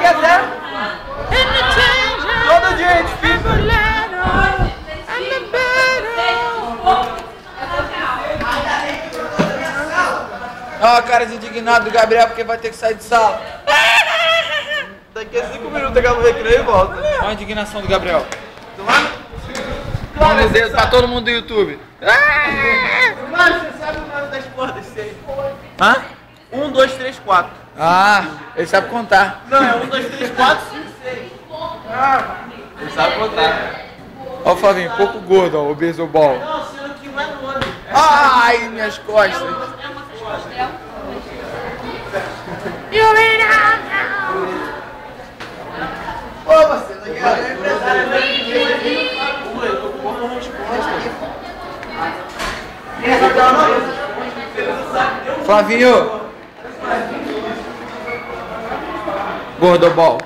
até todo dia a gente fica. Ó, a cara de indignado do Gabriel porque vai ter que sair de sala. Daqui a 5 minutos acaba o recreio e volta. Olha a indignação do Gabriel. Mão no dedo pra todo mundo do YouTube. Mas você sabe o nome das porras desse aí? Hã? 1, 2, 3, 4. Ah, ele sabe contar. Não, é 1, 2, 3, 4, 5, 6. Ele sabe contar. Ó o Flavinho, pouco gordo, ó, o beisebol. Não, sendo que vai no olho. Ai, minhas costas. Ô, você, daqui a pouco é empresário, eu tô com boa resposta. Flavinho. Gordobol.